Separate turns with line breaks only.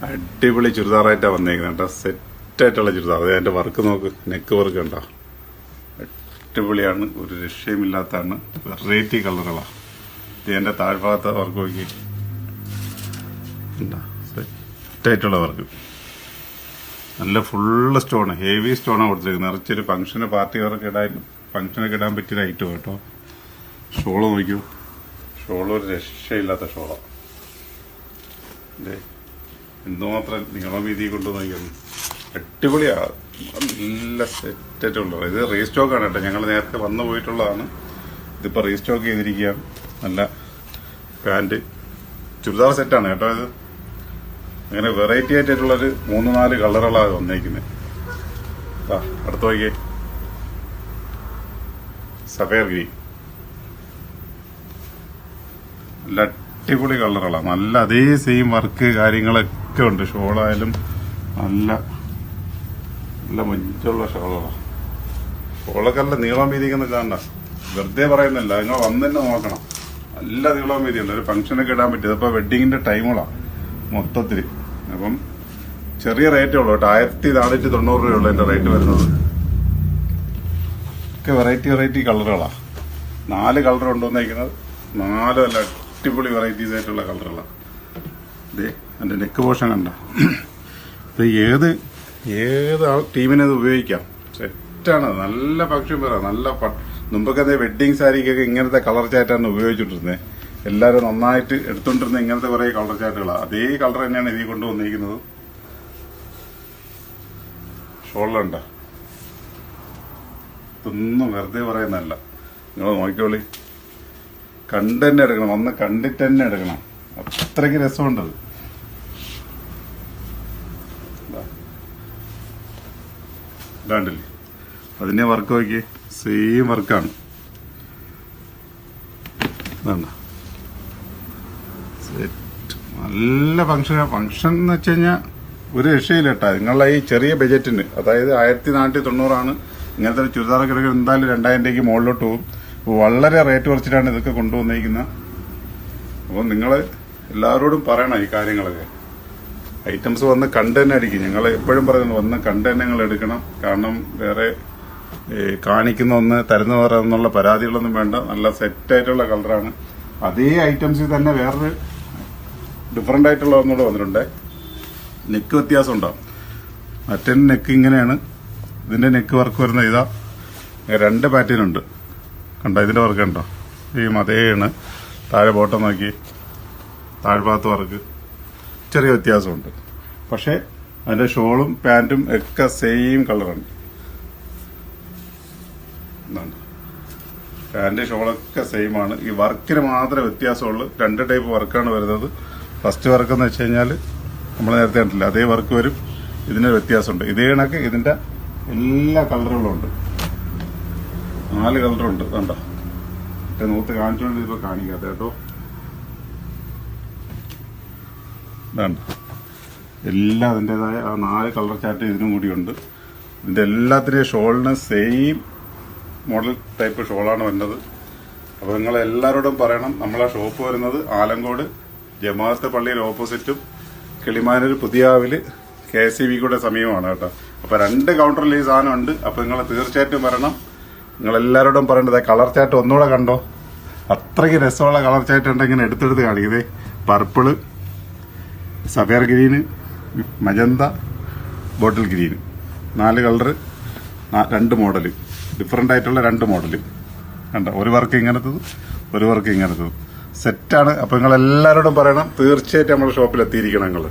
അടിപൊളി ചുരിദാറായിട്ടാണ് വന്നേക്കുന്നത് കേട്ടോ. സെറ്റായിട്ടുള്ള ചുരിദാർ. അത് അതിൻ്റെ വർക്ക് നോക്ക്, നെക്ക് വർക്ക് ഉണ്ടോ, അടിപൊളിയാണ്. ഒരു രക്ഷയുമില്ലാത്തതാണ്. വെറൈറ്റി കളറുകളാണ്. ഇത് എൻ്റെ താഴ്ഭാഗത്തെ വർക്ക് നോക്കി, സെറ്റായിട്ടുള്ള വർക്ക്. നല്ല ഫുള്ള് സ്റ്റോണ്, ഹെവി സ്റ്റോണാണ് കൊടുത്തിരിക്കുന്നത്. നിറച്ചൊരു ഫംഗ്ഷന് പാർട്ടികൾക്ക് ഫംഗ്ഷനൊക്കെ ഇടാൻ പറ്റിയ ഐറ്റം കേട്ടോ. ഷോള് നോക്കൂ, ഷോള് ഒരു രക്ഷയില്ലാത്ത ഷോളാണ്. എന്തുമാത്രം നീളം വീതി കൊണ്ട് നോക്കിയാണ്. അടിപൊളിയാണ്, നല്ല സെറ്റായിട്ടുള്ളത്. ഇത് റീസ്റ്റോക്കാണ് കേട്ടോ. ഞങ്ങൾ നേരത്തെ വന്നു പോയിട്ടുള്ളതാണ്. ഇതിപ്പോൾ റീസ്റ്റോക്ക് ചെയ്തിരിക്കുകയാണ്. നല്ല പാൻറ് ചുരിദാർ സെറ്റാണ് കേട്ടോ. ഇത് അങ്ങനെ വെറൈറ്റി ആയിട്ടുള്ളൊരു 3-4 കളറുകളാണ് വന്നേക്കുന്നത്. അടുത്ത് നോക്കിയേ, സഫയർ ഗ്രീൻ. നല്ല അടിപൊളി കളറുകളാണ്. നല്ല അതേ സെയിം വർക്ക് കാര്യങ്ങളൊക്കെ ഉണ്ട്. ഷോളായാലും നല്ല നല്ല മുഞ്ചുള്ള ഷോളാണ്. ഷോളൊക്കെ നല്ല നീളം വീതിക്കുന്ന കാണണ്ട, വെറുതെ പറയുന്നില്ല. നിങ്ങൾ വന്ന് തന്നെ നോക്കണം. നല്ല നീളം വീതിയുണ്ട്. ഒരു ഫംഗ്ഷനൊക്കെ ഇടാൻ പറ്റിയത്. അപ്പോൾ വെഡിങ്ങിന്റെ ടൈമുകളാണ് മൊത്തത്തിൽ. അപ്പം ചെറിയ റേറ്റേ ഉള്ളൂ കേട്ടോ. 1490 രൂപയുള്ളൂ എൻ്റെ റേറ്റ് വരുന്നത്. ഒക്കെ വെറൈറ്റി കളറുകളാണ്. 4 കളർ കൊണ്ടുവന്നിരിക്കുന്നത്. 4 നല്ല അടിപൊളി വെറൈറ്റീസ് ആയിട്ടുള്ള കളറുകളാണ്. ഇതേ എൻ്റെ നെക്ക് പോർഷൻ കണ്ട. ഇത് ഏത് ടീമിനെ ഇത് ഉപയോഗിക്കാം. സെറ്റാണ്. നല്ല ഫംഗ്ഷൻ വരാം. നല്ല മുമ്പൊക്കെ വെഡ്ഡിങ് സാരിക്കൊക്കെ ഇങ്ങനത്തെ കളർ ചാറ്റാണ് ഉപയോഗിച്ചിട്ടിരുന്നത്. എല്ലാവരും നന്നായിട്ട് എടുത്തോണ്ടിരുന്ന ഇങ്ങനത്തെ കുറെ കളർ ചാറ്റുകളാണ്. അതേ കളർ തന്നെയാണ് ഇതിൽ കൊണ്ടുവന്നിരിക്കുന്നത്. ഷോളുണ്ട, ഇതൊന്നും വെറുതെ പറയുന്നതല്ല. നിങ്ങൾ നോക്കിക്കോളി, കണ്ട് തന്നെ എടുക്കണം. വന്ന് കണ്ടിട്ട് തന്നെ എടുക്കണം. അത്രയ്ക്ക് രസമുണ്ടത്. ഇതാണ്ടില്ലേ, അതിന്റെ വർക്ക് നോക്കി, സെയിം വർക്കാണ്. ഇതാണ്ട, നല്ല ഫംഗ്ഷൻ എന്ന് വെച്ച് കഴിഞ്ഞാൽ ഒരു രക്ഷയില്ല കേട്ടോ. നിങ്ങളുടെ ഈ ചെറിയ ബജറ്റിന്, അതായത് 1490 ഇങ്ങനത്തെ ഒരു ചുരിദാറൊക്കെ എടുക്കുന്നത് എന്തായാലും 2000 രൂപയ്ക്ക് മുകളിലോട്ട് പോകും. വളരെ റേറ്റ് കുറച്ചിട്ടാണ് ഇതൊക്കെ കൊണ്ടുവന്നിരിക്കുന്നത്. അപ്പോൾ നിങ്ങൾ എല്ലാവരോടും പറയണം ഈ കാര്യങ്ങളൊക്കെ. ഐറ്റംസ് വന്ന് കണ്ട് തന്നെ അടിക്കും. ഞങ്ങൾ എപ്പോഴും പറയുന്നത് വന്ന് കണ്ട് തന്നെ നിങ്ങൾ എടുക്കണം. കാരണം വേറെ കാണിക്കുന്ന ഒന്ന് തരുന്ന പറയുന്നുള്ള പരാതികളൊന്നും വേണ്ട. നല്ല സെറ്റായിട്ടുള്ള കളറാണ്. അതേ ഐറ്റംസിൽ തന്നെ വേറൊരു ഡിഫറെന്റ് ആയിട്ടുള്ള ഒന്നുകൂടെ വന്നിട്ടുണ്ട്. നെക്ക് വ്യത്യാസം ഉണ്ടാവും. മറ്റേ നെക്ക് ഇങ്ങനെയാണ്. ഇതിന്റെ നെക്ക് വർക്ക് വരുന്നത് ഇതാ. 2 പാറ്റേൺ ഉണ്ട് കണ്ടോ. ഇതിന്റെ വർക്ക് കണ്ടോ, ഈ അതേയാണ്. താഴെ ബോട്ടം നോക്കി, താഴ്ഭാഗത്ത് വർക്ക് ചെറിയ വ്യത്യാസമുണ്ട്. പക്ഷെ അതിന്റെ ഷോളും പാന്റും ഒക്കെ സെയിം കളറാണ്. പാന്റ് ഷോളൊക്കെ സെയിം ആണ്. ഈ വർക്കിന് മാത്രമേ വ്യത്യാസമുള്ളൂ. 2 ടൈപ്പ് വർക്കാണ് വരുന്നത്. ഫസ്റ്റ് വർക്ക് എന്ന് വെച്ച് കഴിഞ്ഞാൽ നമ്മൾ നേരത്തെ കണ്ടില്ല, അതേ വർക്ക് വരും. ഇതിന് വ്യത്യാസമുണ്ട്. ഇതേ കണക്ക് ഇതിന്റെ എല്ലാ കളറുകളും ഉണ്ട്. 4 കളറുണ്ട് കണ്ടോ. നൂത്ത് കാണിച്ചുകൊണ്ട് ഇപ്പൊ കാണിക്കാത്ത കേട്ടോ. ഇതാണ്ട് എല്ലാം അതിൻ്റെതായ ആ 4 കളർ ചാർട്ട് ഇതിനും കൂടിയുണ്ട്. ഇതിന്റെ എല്ലാത്തിന്റെയും ഷോളിന് സെയിം മോഡൽ ടൈപ്പ് ഷോളാണ് വരുന്നത്. അപ്പോൾ നിങ്ങൾ എല്ലാവരോടും പറയണം, നമ്മളെ ഷോപ്പ് വരുന്നത് ആലങ്കോട് ജമാഅത്ത് പള്ളിയിൽ ഓപ്പോസിറ്റും കിളിമാനൂർ പുതിയാവില് KCB കൂടെ സമീപമാണ് കേട്ടോ. അപ്പൊ 2 കൗണ്ടറിൽ ഈ സാധനം ഉണ്ട്. അപ്പൊ നിങ്ങൾ തീർച്ചയായിട്ടും വരണം. നിങ്ങൾ എല്ലാവരോടും പറയേണ്ടത് കളർ ചാറ്റ് ഒന്നുകൂടെ കണ്ടോ. അത്രയ്ക്ക് രസമുള്ള കളർ ചാറ്റ് ഉണ്ട്. ഇങ്ങനെ എടുത്തെടുത്ത് കാണിക്കുന്നത്. പർപ്പിള്, സഫയർ ഗ്രീന്, മജന്ത, ബോട്ടിൽ ഗ്രീന്, 4 കളറ്, 2 മോഡല്, ഡിഫറെന്റ് ആയിട്ടുള്ള 2 മോഡല് കണ്ടോ. ഒരു വർക്ക് ഇങ്ങനത്തത്, ഒരു വർക്ക് ഇങ്ങനത്തത്. സെറ്റാണ്. അപ്പൊ നിങ്ങൾ എല്ലാവരോടും പറയണം, തീർച്ചയായിട്ടും നമ്മുടെ ഷോപ്പിൽ എത്തിയിരിക്കണം നിങ്ങൾ.